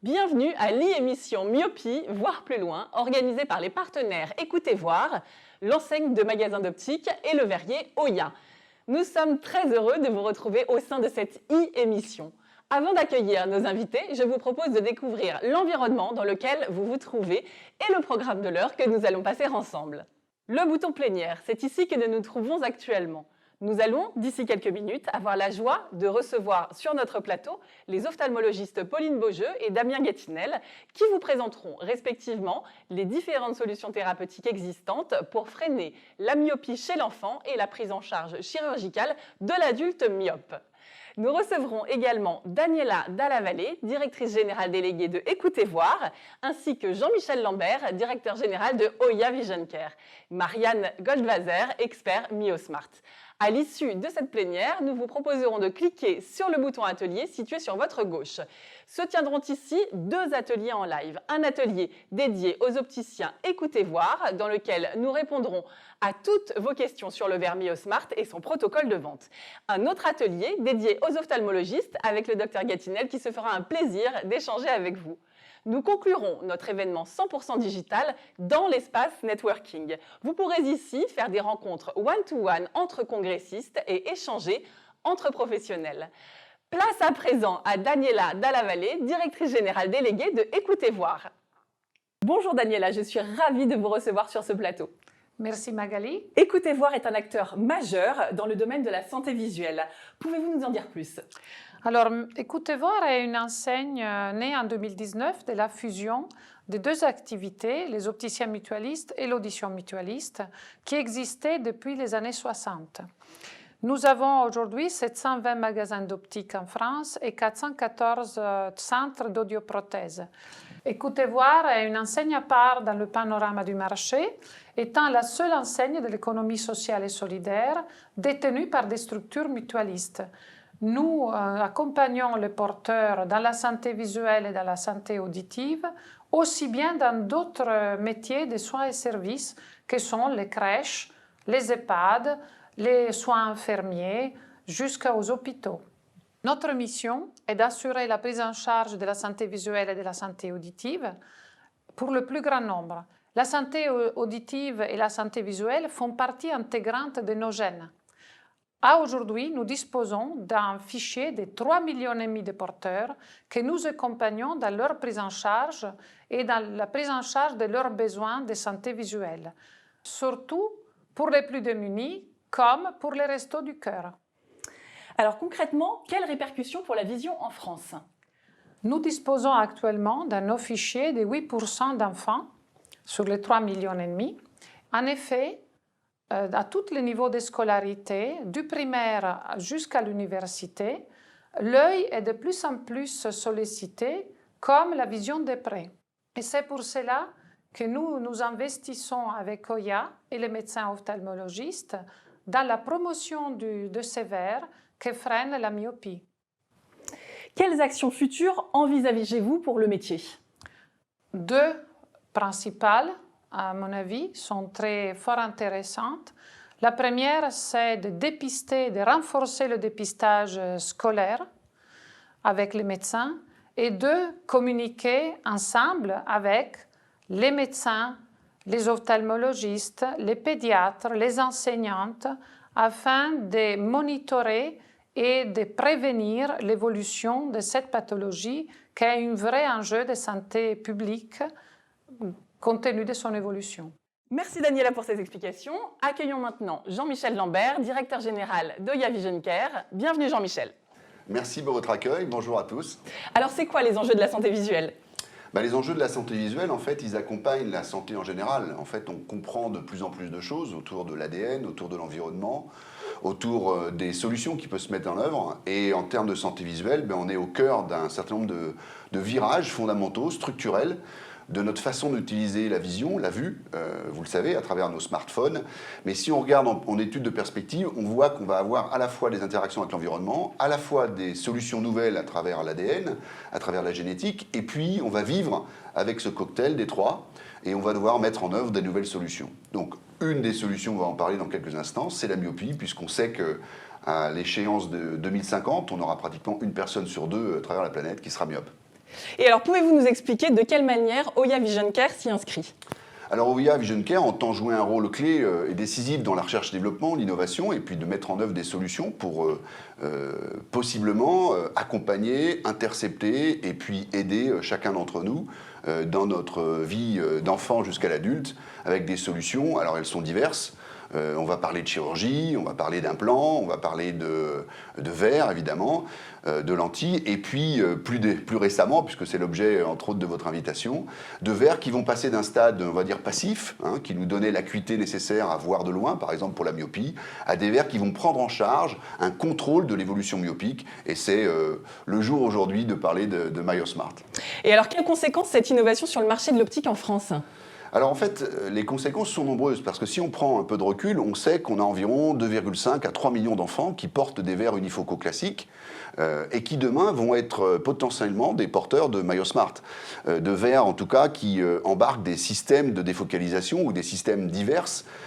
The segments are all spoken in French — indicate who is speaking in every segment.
Speaker 1: Bienvenue à l'e-émission Myopie, voir plus loin, organisée par les partenaires Écoutez Voir, l'enseigne de magasins d'optique et le verrier Oya. Nous sommes très heureux de vous retrouver au sein de cette e-émission. Avant d'accueillir nos invités, je vous propose de découvrir l'environnement dans lequel vous vous trouvez et le programme de l'heure que nous allons passer ensemble. Le bouton plénière, c'est ici que nous nous trouvons actuellement. Nous allons, d'ici quelques minutes, avoir la joie de recevoir sur notre plateau les ophtalmologistes Pauline Beaujeu et Damien Guettinel qui vous présenteront respectivement les différentes solutions thérapeutiques existantes pour freiner la myopie chez l'enfant et la prise en charge chirurgicale de l'adulte myope. Nous recevrons également Daniela Dallavallée, directrice générale déléguée de Écoutez Voir, ainsi que Jean-Michel Lambert, directeur général de Oya Vision Care, Marianne Goldwasser, expert MyoSmart. À l'issue de cette plénière, nous vous proposerons de cliquer sur le bouton atelier situé sur votre gauche. Se tiendront ici deux ateliers en live. Un atelier dédié aux opticiens Écoutez Voir, dans lequel nous répondrons à toutes vos questions sur le verre MyoSmart et son protocole de vente. Un autre atelier dédié aux ophtalmologistes avec le Dr Guettinel qui se fera un plaisir d'échanger avec vous. Nous conclurons notre événement 100% digital dans l'espace networking. Vous pourrez ici faire des rencontres one-to-one entre congressistes et échanger entre professionnels. Place à présent à Daniela Dallavallée, directrice générale déléguée de Écoutez Voir. Bonjour Daniela, je suis ravie de vous recevoir sur ce plateau.
Speaker 2: Merci Magali.
Speaker 1: Écoutez Voir est un acteur majeur dans le domaine de la santé visuelle. Pouvez-vous nous en dire plus ?
Speaker 2: Alors, Écoutez Voir est une enseigne née en 2019 de la fusion de deux activités, les opticiens mutualistes et l'audition mutualiste, qui existaient depuis les années 60. Nous avons aujourd'hui 720 magasins d'optique en France et 414 centres d'audioprothèse. Écoutez Voir est une enseigne à part dans le panorama du marché, étant la seule enseigne de l'économie sociale et solidaire détenue par des structures mutualistes. Nous accompagnons les porteurs dans la santé visuelle et dans la santé auditive, aussi bien dans d'autres métiers de soins et services que sont les crèches, les EHPAD, les soins infirmiers, jusqu'aux hôpitaux. Notre mission est d'assurer la prise en charge de la santé visuelle et de la santé auditive pour le plus grand nombre. La santé auditive et la santé visuelle font partie intégrante de nos gènes. Aujourd'hui, nous disposons d'un fichier de 3,5 millions de porteurs que nous accompagnons dans leur prise en charge et dans la prise en charge de leurs besoins de santé visuelle, surtout pour les plus démunis comme pour les restos du cœur.
Speaker 1: Alors concrètement, quelles répercussions pour la vision en France ?
Speaker 2: Nous disposons actuellement dans nos fichiers de 8% d'enfants sur les 3,5 millions. En effet, à tous les niveaux de scolarité, du primaire jusqu'à l'université, l'œil est de plus en plus sollicité comme la vision de près. Et c'est pour cela que nous investissons avec Oya et les médecins ophtalmologistes dans la promotion de ces verres qui freinent la myopie.
Speaker 1: Quelles actions futures envisagez-vous pour le métier ?
Speaker 2: Deux principales, à mon avis, sont très fort intéressantes. La première, c'est de dépister, de renforcer le dépistage scolaire avec les médecins et de communiquer ensemble avec les médecins, les ophtalmologistes, les pédiatres, les enseignantes, afin de monitorer et de prévenir l'évolution de cette pathologie qui est un vrai enjeu de santé publique compte tenu de son évolution.
Speaker 1: Merci Daniela pour ces explications. Accueillons maintenant Jean-Michel Lambert, directeur général d'Oya Vision Care. Bienvenue Jean-Michel.
Speaker 3: Merci pour votre accueil, bonjour à tous.
Speaker 1: Alors c'est quoi les enjeux de la santé visuelle ?
Speaker 3: Les enjeux de la santé visuelle, en fait, ils accompagnent la santé en général. En fait, on comprend de plus en plus de choses autour de l'ADN, autour de l'environnement, autour des solutions qui peuvent se mettre en œuvre. Et en termes de santé visuelle, on est au cœur d'un certain nombre de virages fondamentaux, structurels, de notre façon d'utiliser la vision, la vue, vous le savez, à travers nos smartphones. Mais si on regarde en étude de perspective, on voit qu'on va avoir à la fois des interactions avec l'environnement, à la fois des solutions nouvelles à travers l'ADN, à travers la génétique, et puis on va vivre avec ce cocktail des trois, et on va devoir mettre en œuvre des nouvelles solutions. Donc une des solutions, on va en parler dans quelques instants, c'est la myopie, puisqu'on sait qu'à l'échéance de 2050, on aura pratiquement une personne sur deux à travers la planète qui sera myope.
Speaker 1: Et alors, pouvez-vous nous expliquer de quelle manière Oya Vision Care s'y inscrit?
Speaker 3: Alors Oya Vision Care entend jouer un rôle clé et décisif dans la recherche et développement, l'innovation, et puis de mettre en œuvre des solutions pour possiblement accompagner, intercepter et puis aider chacun d'entre nous dans notre vie d'enfant jusqu'à l'adulte avec des solutions. Alors elles sont diverses. On va parler de chirurgie, on va parler d'implants, on va parler de verres évidemment, de lentilles, et puis plus récemment, puisque c'est l'objet entre autres de votre invitation, de verres qui vont passer d'un stade, on va dire passif, qui nous donnait l'acuité nécessaire à voir de loin, par exemple pour la myopie, à des verres qui vont prendre en charge un contrôle de l'évolution myopique, et c'est le jour aujourd'hui de parler de MyoSmart.
Speaker 1: Et alors, quelles conséquences cette innovation sur le marché de l'optique en France?
Speaker 3: Alors en fait, les conséquences sont nombreuses, parce que si on prend un peu de recul, on sait qu'on a environ 2,5 à 3 millions d'enfants qui portent des verres unifocaux classiques et qui demain vont être potentiellement des porteurs de MyoSmart, de verres en tout cas qui embarquent des systèmes de défocalisation ou des systèmes divers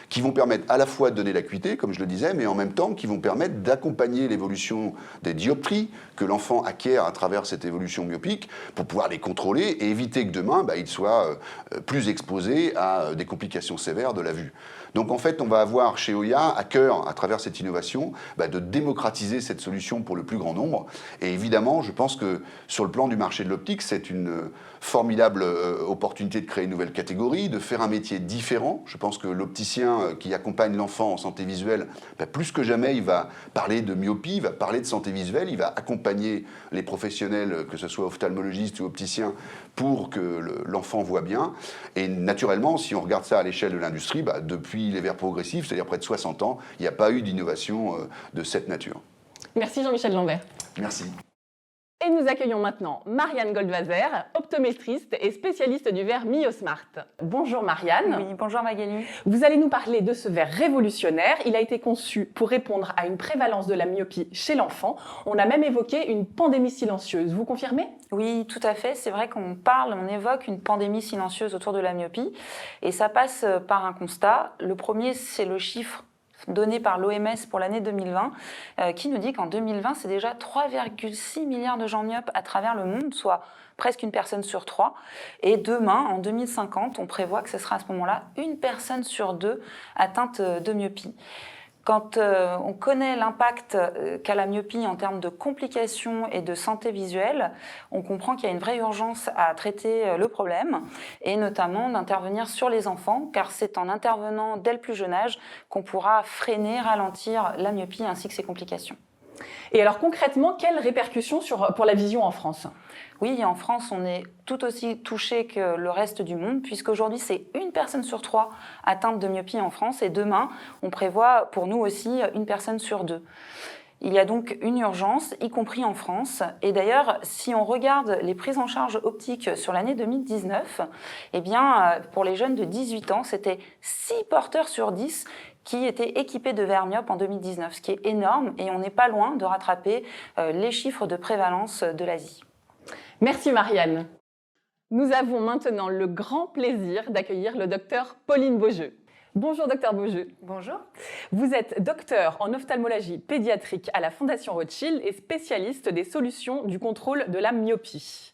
Speaker 3: qui vont permettre à la fois de donner l'acuité, comme je le disais, mais en même temps qui vont permettre d'accompagner l'évolution des dioptries que l'enfant acquiert à travers cette évolution myopique pour pouvoir les contrôler et éviter que demain il soit plus exposé à des complications sévères de la vue. Donc en fait, on va avoir chez Oya à cœur, à travers cette innovation, de démocratiser cette solution pour le plus grand nombre. Et évidemment, je pense que sur le plan du marché de l'optique, c'est une formidable opportunité de créer une nouvelle catégorie, de faire un métier différent. Je pense que l'opticien qui accompagne l'enfant en santé visuelle, plus que jamais, il va parler de myopie, il va parler de santé visuelle, il va accompagner les professionnels, que ce soit ophtalmologistes ou opticiens, pour que l'enfant voit bien. Et naturellement, si on regarde ça à l'échelle de l'industrie, depuis les verres progressifs, c'est-à-dire près de 60 ans, il n'y a pas eu d'innovation de cette nature.
Speaker 1: Merci Jean-Michel Lambert.
Speaker 3: Merci.
Speaker 1: Et nous accueillons maintenant Marianne Goldwasser, optométriste et spécialiste du verre MyoSmart. Bonjour Marianne.
Speaker 4: Oui, bonjour Magali.
Speaker 1: Vous allez nous parler de ce verre révolutionnaire. Il a été conçu pour répondre à une prévalence de la myopie chez l'enfant. On a même évoqué une pandémie silencieuse. Vous confirmez?
Speaker 4: Oui, tout à fait. C'est vrai qu'on évoque une pandémie silencieuse autour de la myopie. Et ça passe par un constat. Le premier, c'est le chiffre donné par l'OMS pour l'année 2020, qui nous dit qu'en 2020, c'est déjà 3,6 milliards de gens myopes à travers le monde, soit presque une personne sur 3. Et demain, en 2050, on prévoit que ce sera à ce moment-là une personne sur 2 atteinte de myopie. Quand on connaît l'impact qu'a la myopie en termes de complications et de santé visuelle, on comprend qu'il y a une vraie urgence à traiter le problème et notamment d'intervenir sur les enfants, car c'est en intervenant dès le plus jeune âge qu'on pourra freiner, ralentir la myopie ainsi que ses complications.
Speaker 1: Et alors concrètement, quelles répercussions pour la vision en France?
Speaker 4: Oui, en France, on est tout aussi touché que le reste du monde, puisqu'aujourd'hui, c'est une personne sur 3 atteinte de myopie en France, et demain, on prévoit pour nous aussi une personne sur 2. Il y a donc une urgence, y compris en France. Et d'ailleurs, si on regarde les prises en charge optiques sur l'année 2019, eh bien, pour les jeunes de 18 ans, c'était 6 porteurs sur 10 qui étaient équipés de verres myopes en 2019, ce qui est énorme, et on n'est pas loin de rattraper les chiffres de prévalence de l'Asie.
Speaker 1: Merci Marianne. Nous avons maintenant le grand plaisir d'accueillir le docteur Pauline Beaujeu. Bonjour docteur Beaujeu.
Speaker 5: Bonjour.
Speaker 1: Vous êtes docteur en ophtalmologie pédiatrique à la Fondation Rothschild et spécialiste des solutions du contrôle de la myopie.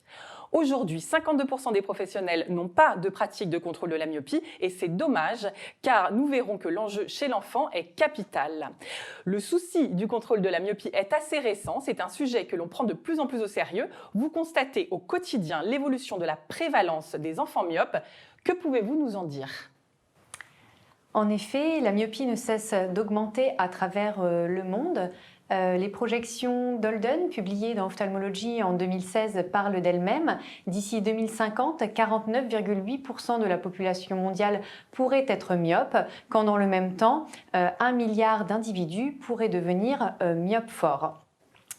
Speaker 1: Aujourd'hui, 52% des professionnels n'ont pas de pratique de contrôle de la myopie et c'est dommage car nous verrons que l'enjeu chez l'enfant est capital. Le souci du contrôle de la myopie est assez récent, c'est un sujet que l'on prend de plus en plus au sérieux. Vous constatez au quotidien l'évolution de la prévalence des enfants myopes. Que pouvez-vous nous en dire ?
Speaker 5: En effet, la myopie ne cesse d'augmenter à travers le monde. Les projections d'Holden, publiées dans Ophthalmology en 2016, parlent d'elles-mêmes. D'ici 2050, 49,8% de la population mondiale pourrait être myope, quand dans le même temps, 1 milliard d'individus pourraient devenir myopes forts.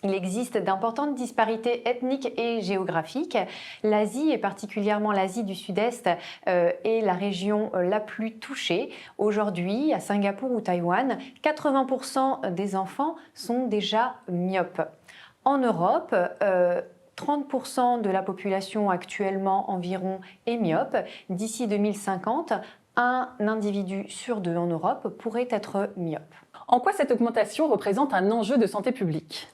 Speaker 5: Il existe d'importantes disparités ethniques et géographiques. L'Asie, et particulièrement l'Asie du Sud-Est, est la région la plus touchée. Aujourd'hui, à Singapour ou Taïwan, 80% des enfants sont déjà myopes. En Europe, 30% de la population actuellement environ est myope. D'ici 2050, un individu sur 2 en Europe pourrait être myope.
Speaker 1: En quoi cette augmentation représente un enjeu de santé publique ?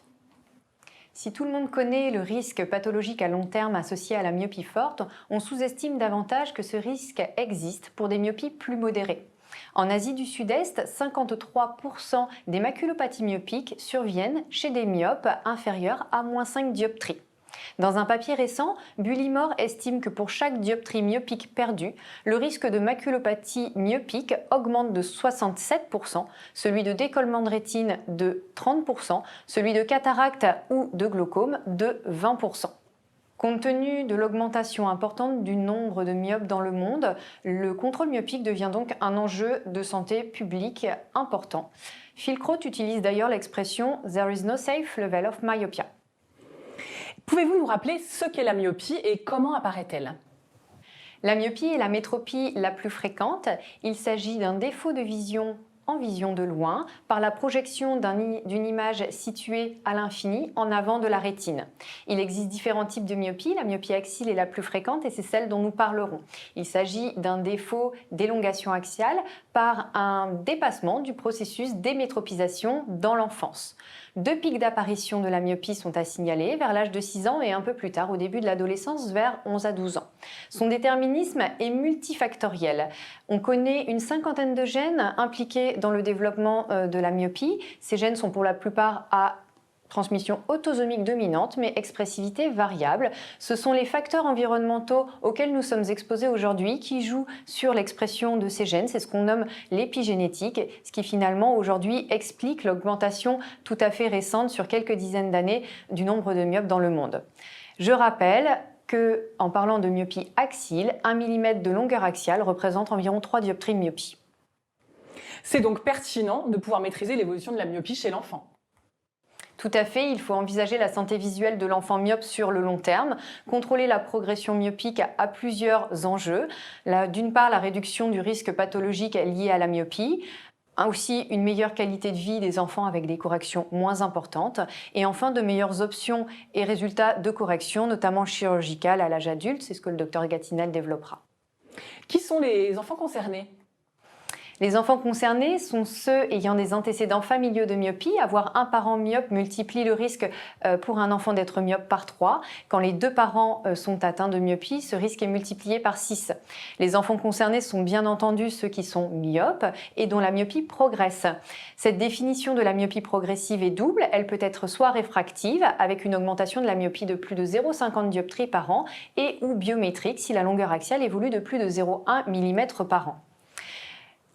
Speaker 5: Si tout le monde connaît le risque pathologique à long terme associé à la myopie forte, on sous-estime davantage que ce risque existe pour des myopies plus modérées. En Asie du Sud-Est, 53% des maculopathies myopiques surviennent chez des myopes inférieurs à -5 dioptries. Dans un papier récent, Bullimore estime que pour chaque dioptrie myopique perdue, le risque de maculopathie myopique augmente de 67%, celui de décollement de rétine de 30%, celui de cataracte ou de glaucome de 20%. Compte tenu de l'augmentation importante du nombre de myopes dans le monde, le contrôle myopique devient donc un enjeu de santé publique important. Philcroat utilise d'ailleurs l'expression « There is no safe level of myopia ».
Speaker 1: Pouvez-vous nous rappeler ce qu'est la myopie et comment apparaît-elle?
Speaker 5: La myopie est la métropie la plus fréquente. Il s'agit d'un défaut de vision en vision de loin par la projection d'une image située à l'infini en avant de la rétine. Il existe différents types de myopie. La myopie axiale est la plus fréquente et c'est celle dont nous parlerons. Il s'agit d'un défaut d'élongation axiale par un dépassement du processus d'émétropisation dans l'enfance. 2 pics d'apparition de la myopie sont à signaler vers l'âge de 6 ans et un peu plus tard au début de l'adolescence vers 11 à 12 ans. Son déterminisme est multifactoriel. On connaît une 50aine de gènes impliqués dans le développement de la myopie. Ces gènes sont pour la plupart à transmission autosomique dominante, mais expressivité variable. Ce sont les facteurs environnementaux auxquels nous sommes exposés aujourd'hui qui jouent sur l'expression de ces gènes. C'est ce qu'on nomme l'épigénétique, ce qui finalement aujourd'hui explique l'augmentation tout à fait récente sur quelques dizaines d'années du nombre de myopes dans le monde. Je rappelle qu'en parlant de myopie axiale, 1 mm de longueur axiale représente environ 3 dioptries de myopie.
Speaker 1: C'est donc pertinent de pouvoir maîtriser l'évolution de la myopie chez l'enfant.
Speaker 5: Tout à fait, il faut envisager la santé visuelle de l'enfant myope sur le long terme. Contrôler la progression myopique a plusieurs enjeux. D'une part, la réduction du risque pathologique lié à la myopie. Aussi une meilleure qualité de vie des enfants avec des corrections moins importantes. Et enfin, de meilleures options et résultats de correction, notamment chirurgicales à l'âge adulte. C'est ce que le docteur Gatinal développera.
Speaker 1: Qui sont les enfants concernés ?
Speaker 5: Les enfants concernés sont ceux ayant des antécédents familiaux de myopie. Avoir un parent myope multiplie le risque pour un enfant d'être myope par 3. Quand les 2 parents sont atteints de myopie, ce risque est multiplié par 6. Les enfants concernés sont bien entendu ceux qui sont myopes et dont la myopie progresse. Cette définition de la myopie progressive est double. Elle peut être soit réfractive, avec une augmentation de la myopie de plus de 0,50 dioptries par an, et ou biométrique si la longueur axiale évolue de plus de 0,1 mm par an.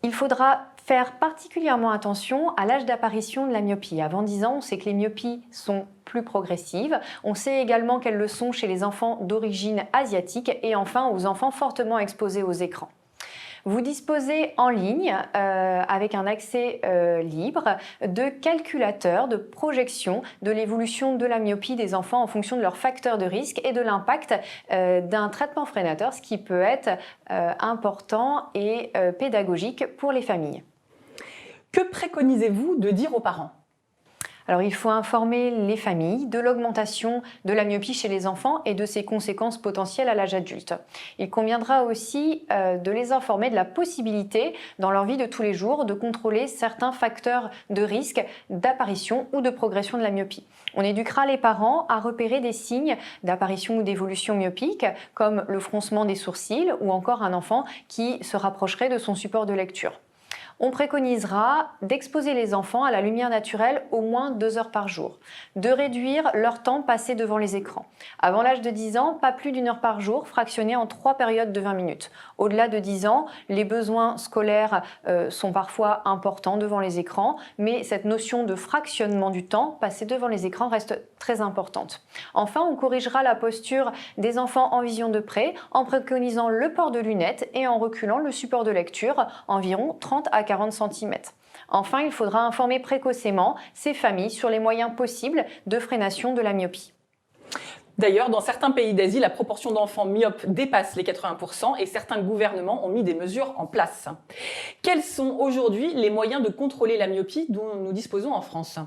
Speaker 5: Il faudra faire particulièrement attention à l'âge d'apparition de la myopie. Avant 10 ans, on sait que les myopies sont plus progressives. On sait également qu'elles le sont chez les enfants d'origine asiatique et enfin aux enfants fortement exposés aux écrans. Vous disposez en ligne, avec un accès libre, de calculateurs de projection de l'évolution de la myopie des enfants en fonction de leurs facteurs de risque et de l'impact d'un traitement freinateur, ce qui peut être important et pédagogique pour les familles.
Speaker 1: Que préconisez-vous de dire aux parents ?
Speaker 5: Alors, il faut informer les familles de l'augmentation de la myopie chez les enfants et de ses conséquences potentielles à l'âge adulte. Il conviendra aussi de les informer de la possibilité, dans leur vie de tous les jours, de contrôler certains facteurs de risque d'apparition ou de progression de la myopie. On éduquera les parents à repérer des signes d'apparition ou d'évolution myopique, comme le froncement des sourcils ou encore un enfant qui se rapprocherait de son support de lecture. On préconisera d'exposer les enfants à la lumière naturelle au moins 2 heures par jour, de réduire leur temps passé devant les écrans. Avant l'âge de 10 ans, pas plus d'1 heure par jour, fractionnée en 3 périodes de 20 minutes. Au-delà de 10 ans, les besoins scolaires sont parfois importants devant les écrans, mais cette notion de fractionnement du temps passé devant les écrans reste très importante. Enfin, on corrigera la posture des enfants en vision de près en préconisant le port de lunettes et en reculant le support de lecture environ 30 à 40 cm. Enfin, il faudra informer précocement ces familles sur les moyens possibles de freination de la myopie.
Speaker 1: D'ailleurs, dans certains pays d'Asie, la proportion d'enfants myopes dépasse les 80% et certains gouvernements ont mis des mesures en place. Quels sont aujourd'hui les moyens de contrôler la myopie dont nous disposons en France ?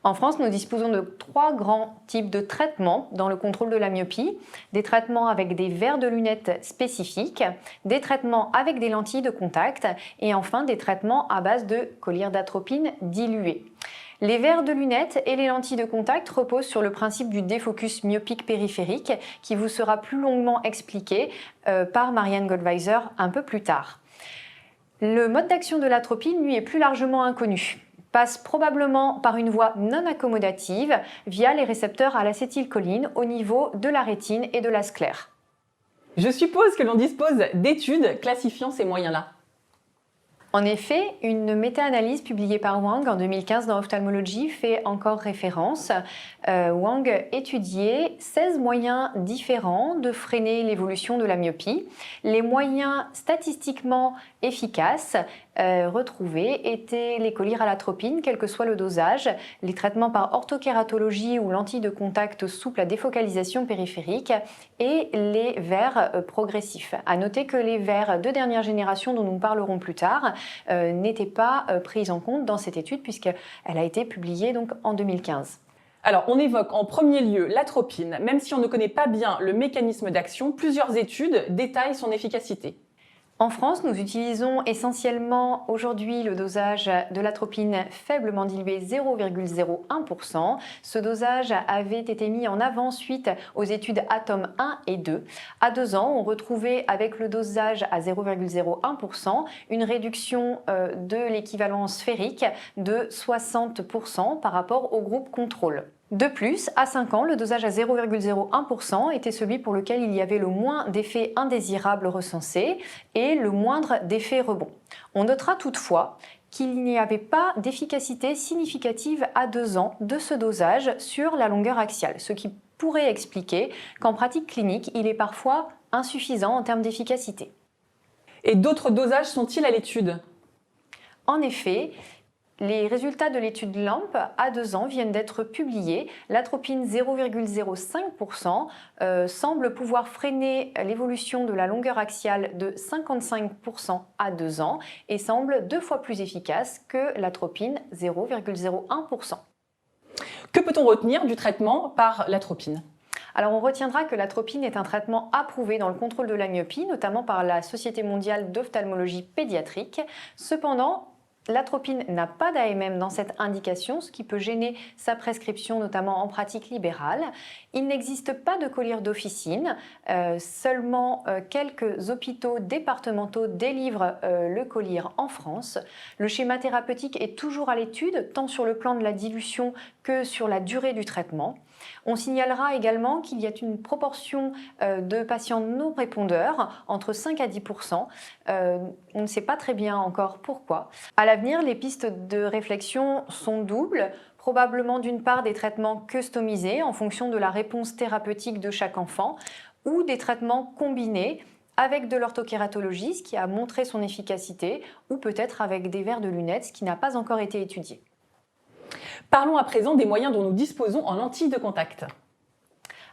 Speaker 5: En France, nous disposons de 3 grands types de traitements dans le contrôle de la myopie. Des traitements avec des verres de lunettes spécifiques, des traitements avec des lentilles de contact et enfin des traitements à base de collyre d'atropine diluée. Les verres de lunettes et les lentilles de contact reposent sur le principe du défocus myopique périphérique qui vous sera plus longuement expliqué par Marianne Goldweiser un peu plus tard. Le mode d'action de l'atropine, lui, est plus largement inconnu. Passe probablement par une voie non accommodative via les récepteurs à l'acétylcholine au niveau de la rétine et de la sclère.
Speaker 1: Je suppose que l'on dispose d'études classifiant ces moyens-là.
Speaker 5: En effet, une méta-analyse publiée par Wang en 2015 dans Ophthalmology fait encore référence. Wang étudiait 16 moyens différents de freiner l'évolution de la myopie. Les moyens statistiquement efficaces retrouvés étaient les collyres à l'atropine, quel que soit le dosage, les traitements par orthokératologie ou lentilles de contact souple à défocalisation périphérique et les verres progressifs. À noter que les verres de dernière génération dont nous parlerons plus tard n'étaient pas pris en compte dans cette étude puisqu'elle a été publiée donc en 2015.
Speaker 1: Alors, on évoque en premier lieu l'atropine. Même si on ne connaît pas bien le mécanisme d'action, plusieurs études détaillent son efficacité.
Speaker 5: En France, nous utilisons essentiellement aujourd'hui le dosage de l'atropine faiblement dilué 0,01%. Ce dosage avait été mis en avant suite aux études ATOM 1 et 2. À 2 ans, on retrouvait avec le dosage à 0,01% une réduction de l'équivalence sphérique de 60% par rapport au groupe contrôle. De plus, à 5 ans, le dosage à 0,01% était celui pour lequel il y avait le moins d'effets indésirables recensés et le moindre d'effets rebonds. On notera toutefois qu'il n'y avait pas d'efficacité significative à 2 ans de ce dosage sur la longueur axiale, ce qui pourrait expliquer qu'en pratique clinique, il est parfois insuffisant en termes d'efficacité.
Speaker 1: Et d'autres dosages sont-ils à l'étude ?
Speaker 5: En effet, les résultats de l'étude LAMP à 2 ans viennent d'être publiés. L'atropine 0,05% semble pouvoir freiner l'évolution de la longueur axiale de 55% à 2 ans et semble 2 fois plus efficace que l'atropine 0,01%.
Speaker 1: Que peut-on retenir du traitement par l'atropine ?
Speaker 5: Alors on retiendra que l'atropine est un traitement approuvé dans le contrôle de la myopie, notamment par la Société mondiale d'ophtalmologie pédiatrique. Cependant, l'atropine n'a pas d'AMM dans cette indication, ce qui peut gêner sa prescription, notamment en pratique libérale. Il n'existe pas de collyre d'officine. Seulement quelques hôpitaux départementaux délivrent le collyre en France. Le schéma thérapeutique est toujours à l'étude, tant sur le plan de la dilution que sur la durée du traitement. On signalera également qu'il y a une proportion de patients non répondeurs, entre 5 à 10%. On ne sait pas très bien encore pourquoi. À l'avenir, les pistes de réflexion sont doubles. Probablement d'une part des traitements customisés en fonction de la réponse thérapeutique de chaque enfant ou des traitements combinés avec de l'orthokératologie, ce qui a montré son efficacité, ou peut-être avec des verres de lunettes, ce qui n'a pas encore été étudié.
Speaker 1: Parlons à présent des moyens dont nous disposons en lentilles de contact.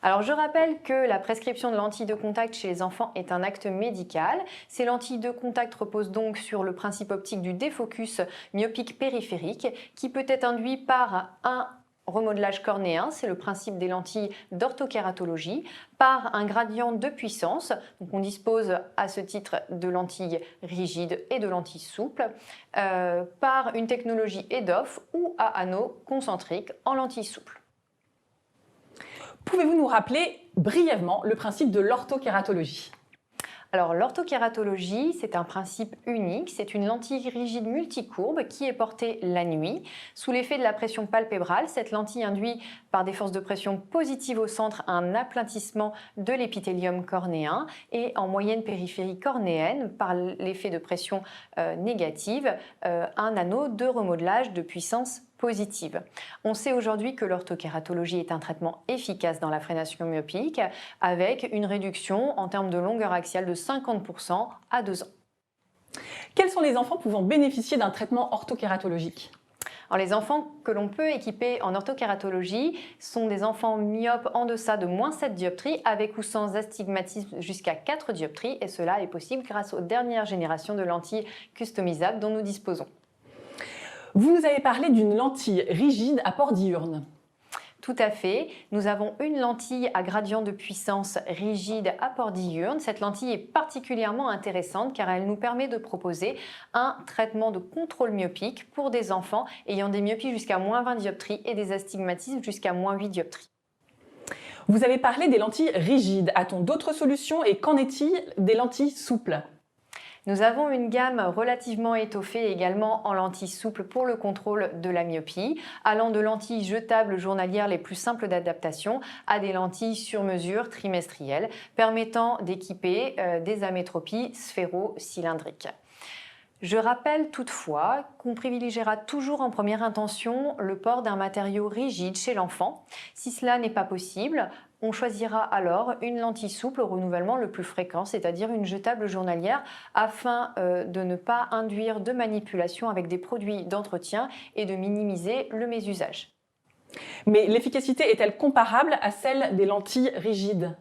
Speaker 5: Alors je rappelle que la prescription de lentilles de contact chez les enfants est un acte médical. Ces lentilles de contact reposent donc sur le principe optique du défocus myopique périphérique qui peut être induit par un remodelage cornéen, c'est le principe des lentilles d'orthokératologie, par un gradient de puissance. Donc on dispose à ce titre de lentilles rigides et de lentilles souples, par une technologie EDOF ou à anneaux concentriques en lentilles souples.
Speaker 1: Pouvez-vous nous rappeler brièvement le principe de l'orthokératologie ?
Speaker 5: Alors l'orthokératologie, c'est un principe unique, c'est une lentille rigide multicourbe qui est portée la nuit. Sous l'effet de la pression palpébrale, cette lentille induit par des forces de pression positives au centre un aplatissement de l'épithélium cornéen et en moyenne périphérie cornéenne, par l'effet de pression négative, un anneau de remodelage de puissance positive. On sait aujourd'hui que l'orthokératologie est un traitement efficace dans la freination myopique avec une réduction en termes de longueur axiale de 50% à 2 ans.
Speaker 1: Quels sont les enfants pouvant bénéficier d'un traitement orthokératologique ?
Speaker 5: Alors, les enfants que l'on peut équiper en orthokératologie sont des enfants myopes en deçà de -7 dioptries avec ou sans astigmatisme jusqu'à 4 dioptries et cela est possible grâce aux dernières générations de lentilles customisables dont nous disposons.
Speaker 1: Vous nous avez parlé d'une lentille rigide à port diurne.
Speaker 5: Tout à fait. Nous avons une lentille à gradient de puissance rigide à port diurne. Cette lentille est particulièrement intéressante car elle nous permet de proposer un traitement de contrôle myopique pour des enfants ayant des myopies jusqu'à moins 20 dioptries et des astigmatismes jusqu'à moins 8 dioptries.
Speaker 1: Vous avez parlé des lentilles rigides. A-t-on d'autres solutions et qu'en est-il des lentilles souples ?
Speaker 5: Nous avons une gamme relativement étoffée également en lentilles souples pour le contrôle de la myopie, allant de lentilles jetables journalières les plus simples d'adaptation à des lentilles sur mesure trimestrielles, permettant d'équiper des amétropies sphéro-cylindriques. Je rappelle toutefois qu'on privilégiera toujours en première intention le port d'un matériau rigide chez l'enfant. Si cela n'est pas possible, on choisira alors une lentille souple au renouvellement le plus fréquent, c'est-à-dire une jetable journalière, afin de ne pas induire de manipulation avec des produits d'entretien et de minimiser le mésusage.
Speaker 1: Mais l'efficacité est-elle comparable à celle des lentilles rigides ?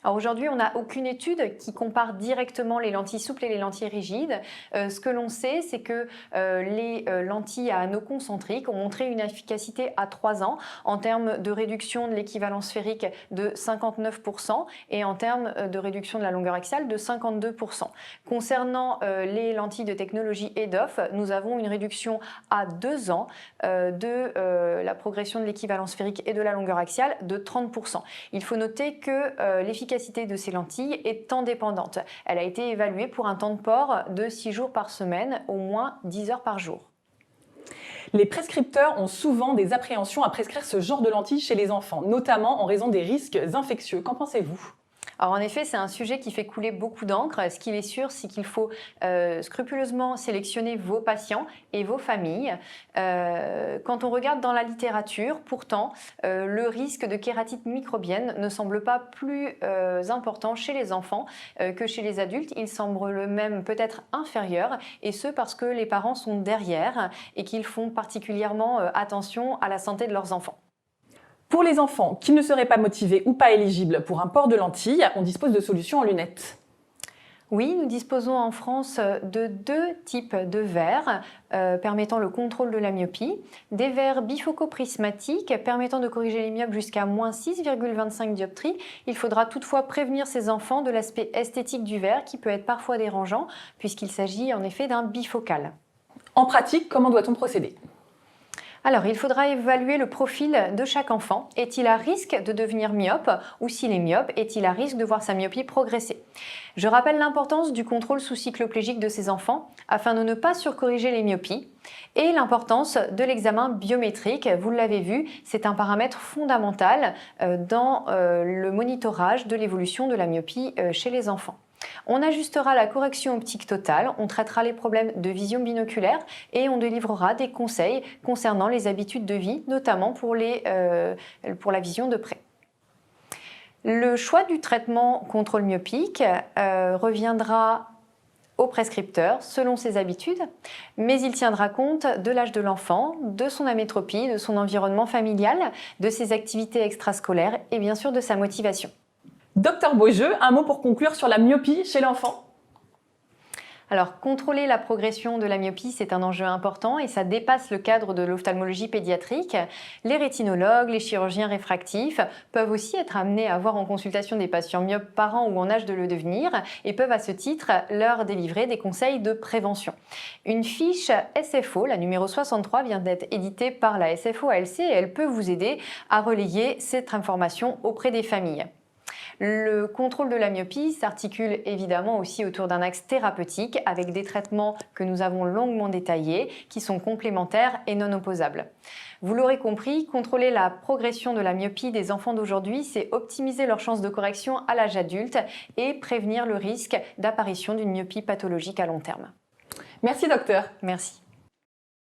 Speaker 5: Alors aujourd'hui, on n'a aucune étude qui compare directement les lentilles souples et les lentilles rigides. Ce que l'on sait, c'est que les lentilles à anneaux concentriques ont montré une efficacité à 3 ans en termes de réduction de l'équivalence sphérique de 59% et en termes de réduction de la longueur axiale de 52%. Concernant les lentilles de technologie EDOF, nous avons une réduction à 2 ans de la progression de l'équivalence sphérique et de la longueur axiale de 30%. Il faut noter que l'efficacité de ces lentilles est temps dépendante. Elle a été évaluée pour un temps de port de 6 jours par semaine, au moins 10 heures par jour.
Speaker 1: Les prescripteurs ont souvent des appréhensions à prescrire ce genre de lentilles chez les enfants, notamment en raison des risques infectieux. Qu'en pensez-vous ?
Speaker 5: Alors en effet, c'est un sujet qui fait couler beaucoup d'encre. Ce qu'il est sûr, c'est qu'il faut scrupuleusement sélectionner vos patients et vos familles. Quand on regarde dans la littérature, pourtant, le risque de kératite microbienne ne semble pas plus important chez les enfants que chez les adultes. Il semble même peut-être inférieur, et ce parce que les parents sont derrière et qu'ils font particulièrement attention à la santé de leurs enfants.
Speaker 1: Pour les enfants qui ne seraient pas motivés ou pas éligibles pour un port de lentilles, on dispose de solutions en lunettes.
Speaker 5: Oui, nous disposons en France de 2 types de verres permettant le contrôle de la myopie. Des verres bifocoprismatiques permettant de corriger les myopes jusqu'à moins 6,25 dioptries. Il faudra toutefois prévenir ces enfants de l'aspect esthétique du verre qui peut être parfois dérangeant puisqu'il s'agit en effet d'un bifocal.
Speaker 1: En pratique, comment doit-on procéder ?
Speaker 5: Alors, il faudra évaluer le profil de chaque enfant. Est-il à risque de devenir myope ou s'il est myope, est-il à risque de voir sa myopie progresser? Je rappelle l'importance du contrôle sous cycloplégique de ces enfants afin de ne pas surcorriger les myopies et l'importance de l'examen biométrique. Vous l'avez vu, c'est un paramètre fondamental dans le monitorage de l'évolution de la myopie chez les enfants. On ajustera la correction optique totale, on traitera les problèmes de vision binoculaire et on délivrera des conseils concernant les habitudes de vie, notamment pour la vision de près. Le choix du traitement contrôle myopique reviendra au prescripteur selon ses habitudes, mais il tiendra compte de l'âge de l'enfant, de son amétropie, de son environnement familial, de ses activités extrascolaires et bien sûr de sa motivation.
Speaker 1: Docteur Beaujeu, un mot pour conclure sur la myopie chez l'enfant.
Speaker 5: Alors, contrôler la progression de la myopie, c'est un enjeu important et ça dépasse le cadre de l'ophtalmologie pédiatrique. Les rétinologues, les chirurgiens réfractifs peuvent aussi être amenés à voir en consultation des patients myopes parents ou en âge de le devenir et peuvent à ce titre leur délivrer des conseils de prévention. Une fiche SFO, la numéro 63, vient d'être éditée par la SFO-ALC et elle peut vous aider à relayer cette information auprès des familles. Le contrôle de la myopie s'articule évidemment aussi autour d'un axe thérapeutique avec des traitements que nous avons longuement détaillés, qui sont complémentaires et non opposables. Vous l'aurez compris, contrôler la progression de la myopie des enfants d'aujourd'hui, c'est optimiser leurs chances de correction à l'âge adulte et prévenir le risque d'apparition d'une myopie pathologique à long terme.
Speaker 1: Merci docteur.
Speaker 5: Merci.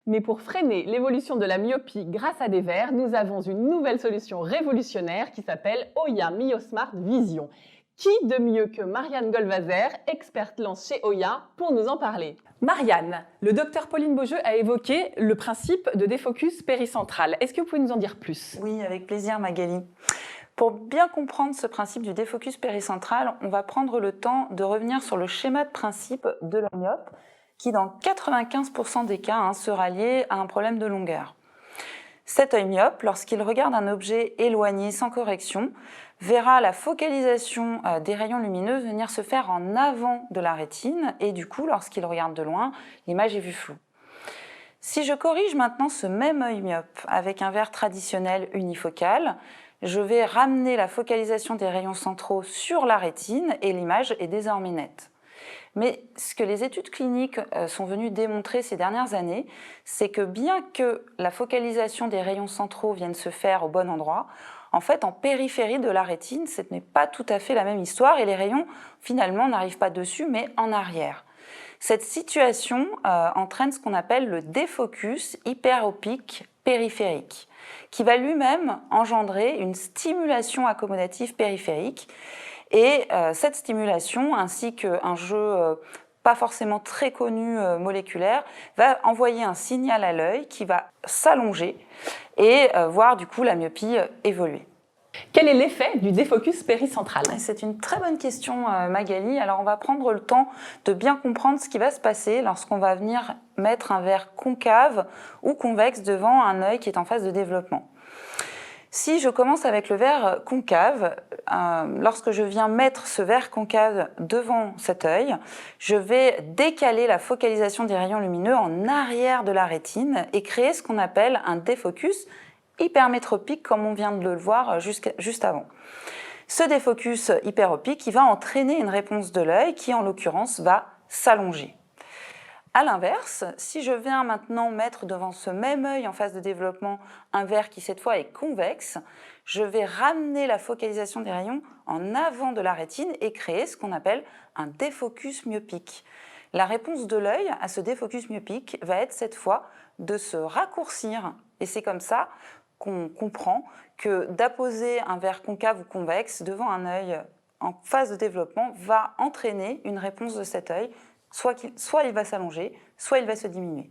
Speaker 1: Mais pour freiner l'évolution de la myopie grâce à des verres, nous avons une nouvelle solution révolutionnaire qui s'appelle Oya MyoSmart Vision. Qui de mieux que Marianne Golvaser, experte lens chez Oya, pour nous en parler? Marianne, le docteur Pauline Beaujeu a évoqué le principe de défocus péricentral. Est-ce que vous pouvez nous en dire plus?
Speaker 4: Oui, avec plaisir Magali. Pour bien comprendre ce principe du défocus péricentral, on va prendre le temps de revenir sur le schéma de principe de la myope, qui dans 95% des cas sera lié à un problème de longueur. Cet œil myope, lorsqu'il regarde un objet éloigné sans correction, verra la focalisation des rayons lumineux venir se faire en avant de la rétine et du coup, lorsqu'il regarde de loin, l'image est vue floue. Si je corrige maintenant ce même œil myope avec un verre traditionnel unifocal, je vais ramener la focalisation des rayons centraux sur la rétine et l'image est désormais nette. Mais ce que les études cliniques sont venues démontrer ces dernières années, c'est que bien que la focalisation des rayons centraux vienne se faire au bon endroit, en fait, en périphérie de la rétine, ce n'est pas tout à fait la même histoire et les rayons, finalement, n'arrivent pas dessus, mais en arrière. Cette situation entraîne ce qu'on appelle le défocus hyperopique périphérique, qui va lui-même engendrer une stimulation accommodative périphérique. Et cette stimulation, ainsi qu'un jeu pas forcément très connu moléculaire, va envoyer un signal à l'œil qui va s'allonger et voir du coup la myopie évoluer.
Speaker 1: Quel est l'effet du défocus péricentral?
Speaker 4: C'est une très bonne question, Magali. Alors, on va prendre le temps de bien comprendre ce qui va se passer lorsqu'on va venir mettre un verre concave ou convexe devant un œil qui est en phase de développement. Si je commence avec le verre concave, lorsque je viens mettre ce verre concave devant cet œil, je vais décaler la focalisation des rayons lumineux en arrière de la rétine et créer ce qu'on appelle un défocus hypermétropique, comme on vient de le voir juste avant. Ce défocus hyperopique, il va entraîner une réponse de l'œil qui, en l'occurrence, va s'allonger. A l'inverse, si je viens maintenant mettre devant ce même œil en phase de développement un verre qui cette fois est convexe, je vais ramener la focalisation des rayons en avant de la rétine et créer ce qu'on appelle un défocus myopique. La réponse de l'œil à ce défocus myopique va être cette fois de se raccourcir et c'est comme ça qu'on comprend que d'apposer un verre concave ou convexe devant un œil en phase de développement va entraîner une réponse de cet œil, soit il va s'allonger, soit il va se diminuer.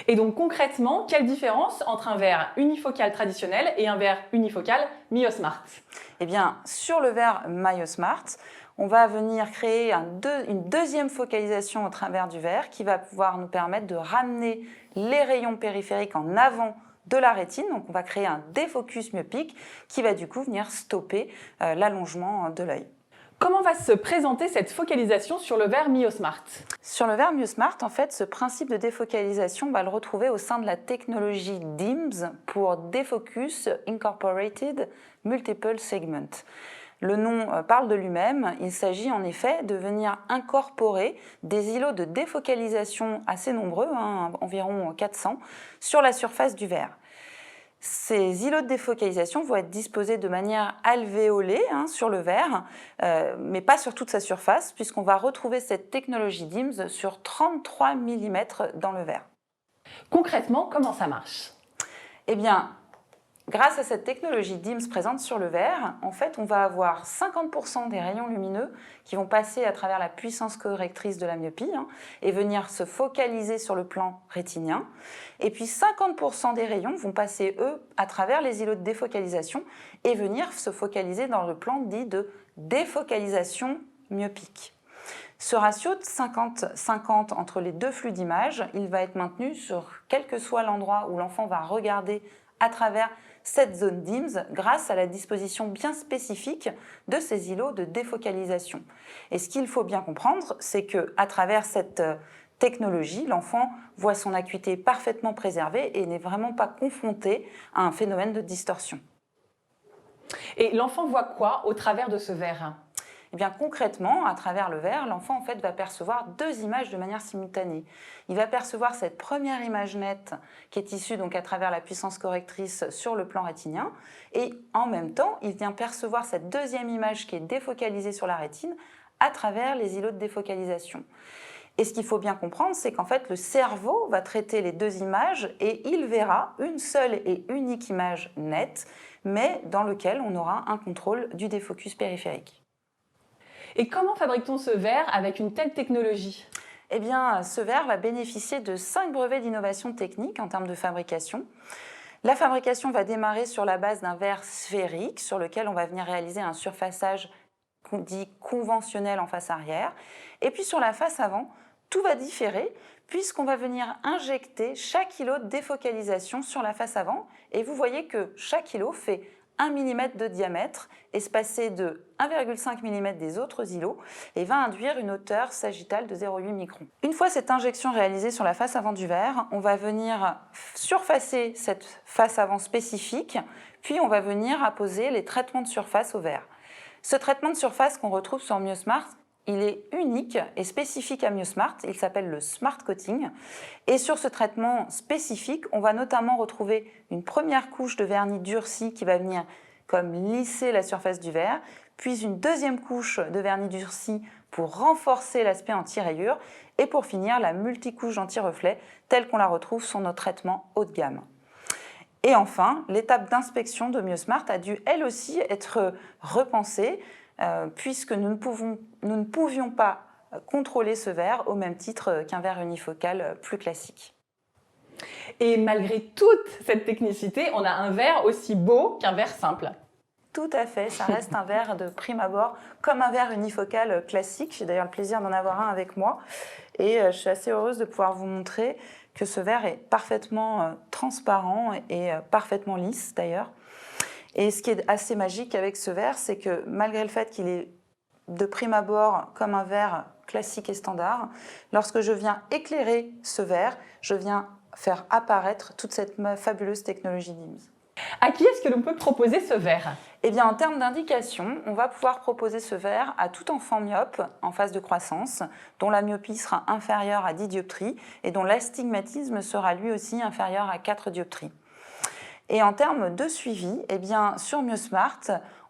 Speaker 1: Et donc concrètement, quelle différence entre un verre unifocal traditionnel et un verre unifocal MyoSmart?
Speaker 4: Eh bien, sur le verre MyoSmart, on va venir créer une deuxième focalisation au travers du verre qui va pouvoir nous permettre de ramener les rayons périphériques en avant de la rétine. Donc on va créer un défocus myopique qui va du coup venir stopper l'allongement de l'œil.
Speaker 1: Comment va se présenter cette focalisation sur le verre MyoSmart?
Speaker 4: Sur le verre MyoSmart, en fait, ce principe de défocalisation, on va le retrouver au sein de la technologie DIMS pour Defocus Incorporated Multiple Segment. Le nom parle de lui-même, il s'agit en effet de venir incorporer des îlots de défocalisation assez nombreux, environ 400, sur la surface du verre. Ces îlots de défocalisation vont être disposés de manière alvéolée sur le verre, mais pas sur toute sa surface, puisqu'on va retrouver cette technologie DIMS sur 33 mm dans le verre.
Speaker 1: Concrètement, comment ça marche?
Speaker 4: Eh bien, grâce à cette technologie DIMS présente sur le verre, en fait, on va avoir 50% des rayons lumineux qui vont passer à travers la puissance correctrice de la myopie et venir se focaliser sur le plan rétinien. Et puis 50% des rayons vont passer, eux, à travers les îlots de défocalisation et venir se focaliser dans le plan dit de défocalisation myopique. Ce ratio de 50-50 entre les deux flux d'images, il va être maintenu sur quel que soit l'endroit où l'enfant va regarder à travers cette zone DIMS grâce à la disposition bien spécifique de ces îlots de défocalisation. Et ce qu'il faut bien comprendre, c'est qu'à travers cette technologie, l'enfant voit son acuité parfaitement préservée et n'est vraiment pas confronté à un phénomène de distorsion.
Speaker 1: Et l'enfant voit quoi au travers de ce verre?
Speaker 4: Eh bien, concrètement, à travers le verre, l'enfant en fait, va percevoir deux images de manière simultanée. Il va percevoir cette première image nette qui est issue donc, à travers la puissance correctrice sur le plan rétinien et en même temps, il vient percevoir cette deuxième image qui est défocalisée sur la rétine à travers les îlots de défocalisation. Et ce qu'il faut bien comprendre, c'est qu'en fait, le cerveau va traiter les deux images et il verra une seule et unique image nette, mais dans laquelle on aura un contrôle du défocus périphérique.
Speaker 1: Et comment fabrique-t-on ce verre avec une telle technologie?
Speaker 4: Eh bien, ce verre va bénéficier de 5 brevets d'innovation technique en termes de fabrication. La fabrication va démarrer sur la base d'un verre sphérique sur lequel on va venir réaliser un surfaçage dit conventionnel en face arrière. Et puis sur la face avant, tout va différer puisqu'on va venir injecter chaque îlot de défocalisation sur la face avant. Et vous voyez que chaque îlot fait 1 mm de diamètre, espacé de 1,5 mm des autres îlots, et va induire une hauteur sagittale de 0,8 microns. Une fois cette injection réalisée sur la face avant du verre, on va venir surfacer cette face avant spécifique, puis on va venir apposer les traitements de surface au verre. Ce traitement de surface qu'on retrouve sur MioSmart, il est unique et spécifique à MioSmart, il s'appelle le Smart Coating. Et sur ce traitement spécifique, on va notamment retrouver une première couche de vernis durci qui va venir comme lisser la surface du verre, puis une deuxième couche de vernis durci pour renforcer l'aspect anti-rayure, et pour finir la multicouche anti-reflet telle qu'on la retrouve sur nos traitements haut de gamme. Et enfin, l'étape d'inspection de MioSmart a dû elle aussi être repensée, puisque nous ne pouvions pas contrôler ce verre au même titre qu'un verre unifocal plus classique.
Speaker 1: Et malgré toute cette technicité, on a un verre aussi beau qu'un verre simple.
Speaker 4: Tout à fait, ça reste un verre de prime abord, comme un verre unifocal classique. J'ai d'ailleurs le plaisir d'en avoir un avec moi. Et je suis assez heureuse de pouvoir vous montrer que ce verre est parfaitement transparent et parfaitement lisse d'ailleurs. Et ce qui est assez magique avec ce verre, c'est que malgré le fait qu'il est de prime abord comme un verre classique et standard, lorsque je viens éclairer ce verre, je viens faire apparaître toute cette fabuleuse technologie DIMS.
Speaker 1: À qui est-ce que l'on peut proposer ce verre?
Speaker 4: Eh bien, en termes d'indication, on va pouvoir proposer ce verre à tout enfant myope en phase de croissance, dont la myopie sera inférieure à 10 dioptries et dont l'astigmatisme sera lui aussi inférieur à 4 dioptries. Et en termes de suivi, eh bien, sur MioSmart,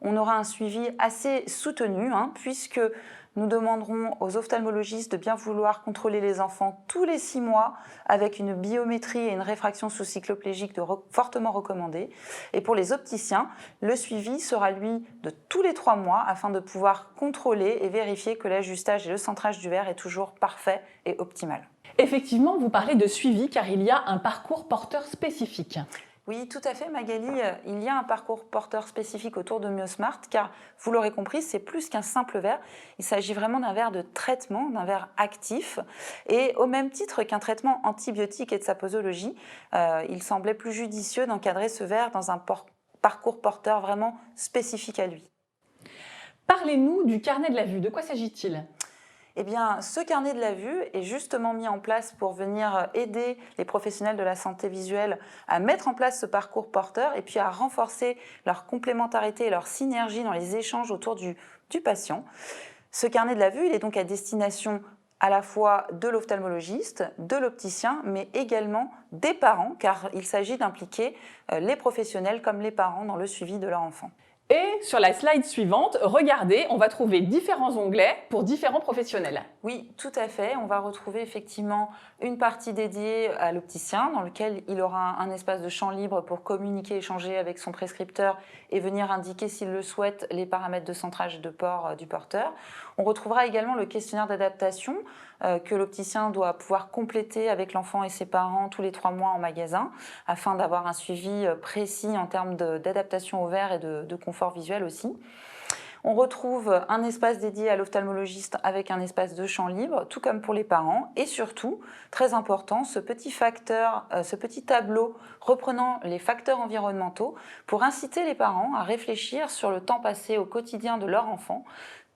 Speaker 4: on aura un suivi assez soutenu, puisque nous demanderons aux ophtalmologistes de bien vouloir contrôler les enfants tous les 6 mois avec une biométrie et une réfraction sous cycloplégique fortement recommandée. Et pour les opticiens, le suivi sera lui de tous les 3 mois afin de pouvoir contrôler et vérifier que l'ajustage et le centrage du verre est toujours parfait et optimal.
Speaker 1: Effectivement, vous parlez de suivi car il y a un parcours porteur spécifique.
Speaker 4: Oui, tout à fait, Magali. Il y a un parcours porteur spécifique autour de MioSmart, car vous l'aurez compris, c'est plus qu'un simple verre. Il s'agit vraiment d'un verre de traitement, d'un verre actif. Et au même titre qu'un traitement antibiotique et de sa posologie, il semblait plus judicieux d'encadrer ce verre dans un parcours porteur vraiment spécifique à lui.
Speaker 1: Parlez-nous du carnet de la vue. De quoi s'agit-il ?
Speaker 4: Eh bien, ce carnet de la vue est justement mis en place pour venir aider les professionnels de la santé visuelle à mettre en place ce parcours porteur et puis à renforcer leur complémentarité et leur synergie dans les échanges autour du patient. Ce carnet de la vue, il est donc à destination à la fois de l'ophtalmologiste, de l'opticien, mais également des parents, car il s'agit d'impliquer les professionnels comme les parents dans le suivi de leur enfant.
Speaker 1: Et sur la slide suivante, regardez, on va trouver différents onglets pour différents professionnels.
Speaker 4: Oui, tout à fait. On va retrouver effectivement une partie dédiée à l'opticien dans lequel il aura un espace de champ libre pour communiquer, échanger avec son prescripteur et venir indiquer, s'il le souhaite, les paramètres de centrage et de port du porteur. On retrouvera également le questionnaire d'adaptation que l'opticien doit pouvoir compléter avec l'enfant et ses parents tous les 3 mois en magasin afin d'avoir un suivi précis en termes d'adaptation au verre et de confort visuel aussi. On retrouve un espace dédié à l'ophtalmologiste avec un espace de champ libre, tout comme pour les parents. Et surtout, très important, ce petit tableau reprenant les facteurs environnementaux pour inciter les parents à réfléchir sur le temps passé au quotidien de leur enfant,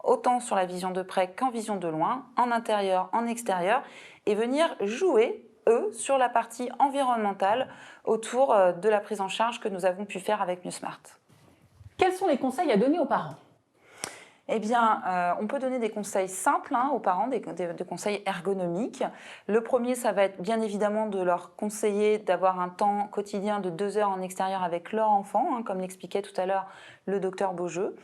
Speaker 4: autant sur la vision de près qu'en vision de loin, en intérieur, en extérieur, et venir jouer, eux, sur la partie environnementale autour de la prise en charge que nous avons pu faire avec MioSmart.
Speaker 1: Quels sont les conseils à donner aux parents ?
Speaker 4: Eh bien, on peut donner des conseils simples aux parents, des conseils ergonomiques. Le premier, ça va être bien évidemment de leur conseiller d'avoir un temps quotidien de 2 heures en extérieur avec leur enfant, comme l'expliquait tout à l'heure le docteur Beaujeu.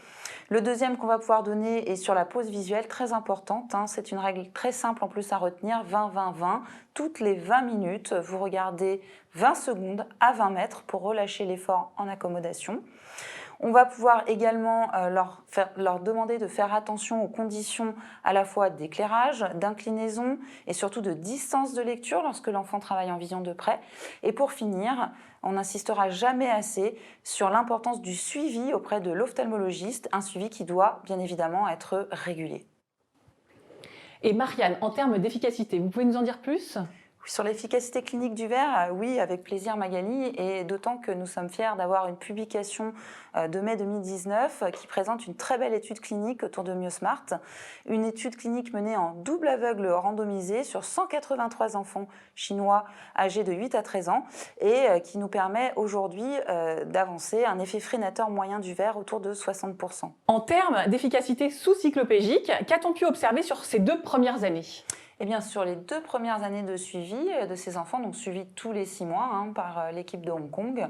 Speaker 4: Le deuxième qu'on va pouvoir donner est sur la pause visuelle, très importante. C'est une règle très simple en plus à retenir, 20-20-20. Toutes les 20 minutes, vous regardez 20 secondes à 20 mètres pour relâcher l'effort en accommodation. On va pouvoir également leur demander de faire attention aux conditions à la fois d'éclairage, d'inclinaison et surtout de distance de lecture lorsque l'enfant travaille en vision de près. Et pour finir, on n'insistera jamais assez sur l'importance du suivi auprès de l'ophtalmologiste, un suivi qui doit bien évidemment être régulier.
Speaker 1: Et Marianne, en termes d'efficacité, vous pouvez nous en dire plus ?
Speaker 4: Sur l'efficacité clinique du verre, oui, avec plaisir Magali, et d'autant que nous sommes fiers d'avoir une publication de mai 2019 qui présente une très belle étude clinique autour de MioSmart, une étude clinique menée en double aveugle randomisé sur 183 enfants chinois âgés de 8 à 13 ans et qui nous permet aujourd'hui d'avancer un effet freinateur moyen du verre autour de 60%.
Speaker 1: En termes d'efficacité sous-cyclopégique, qu'a-t-on pu observer sur ces 2 premières années ?
Speaker 4: Eh bien, sur les 2 premières années de suivi de ces enfants, donc suivis tous les 6 mois par l'équipe de Hong Kong,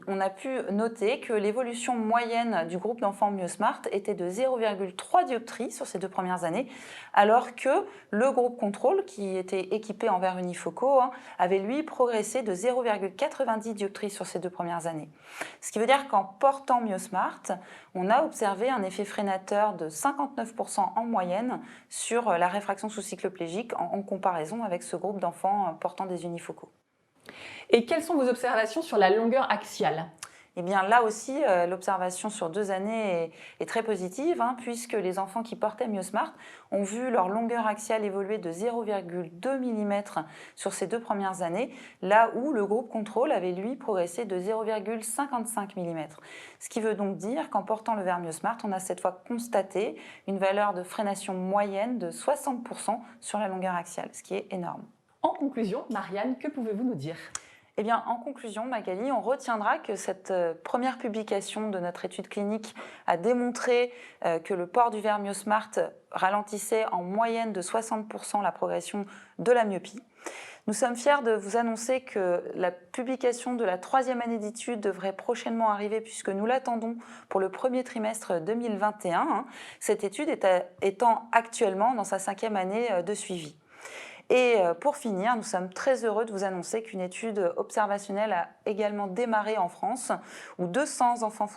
Speaker 4: on a pu noter que l'évolution moyenne du groupe d'enfants MioSmart était de 0,3 dioptries sur ces 2 premières années, alors que le groupe contrôle, qui était équipé en verres unifocaux, avait lui progressé de 0,90 dioptries sur ces 2 premières années. Ce qui veut dire qu'en portant MioSmart, on a observé un effet freinateur de 59% en moyenne sur la réfraction sous-cycloplégique en comparaison avec ce groupe d'enfants portant des unifocaux.
Speaker 1: Et quelles sont vos observations sur la longueur axiale ?
Speaker 4: Eh bien, là aussi, l'observation sur 2 années est très positive, puisque les enfants qui portaient MioSmart ont vu leur longueur axiale évoluer de 0,2 mm sur ces 2 premières années, là où le groupe contrôle avait, lui, progressé de 0,55 mm. Ce qui veut donc dire qu'en portant le verre MioSmart, on a cette fois constaté une valeur de freination moyenne de 60% sur la longueur axiale, ce qui est énorme.
Speaker 1: En conclusion, Marianne, que pouvez-vous nous dire ?
Speaker 4: Eh bien, en conclusion, Magali, on retiendra que cette première publication de notre étude clinique a démontré que le port du verre MioSmart ralentissait en moyenne de 60% la progression de la myopie. Nous sommes fiers de vous annoncer que la publication de la 3e année d'études devrait prochainement arriver puisque nous l'attendons pour le premier trimestre 2021. Cette étude étant actuellement dans sa 5e année de suivi. Et pour finir, nous sommes très heureux de vous annoncer qu'une étude observationnelle a également démarré en France, où 200 enfants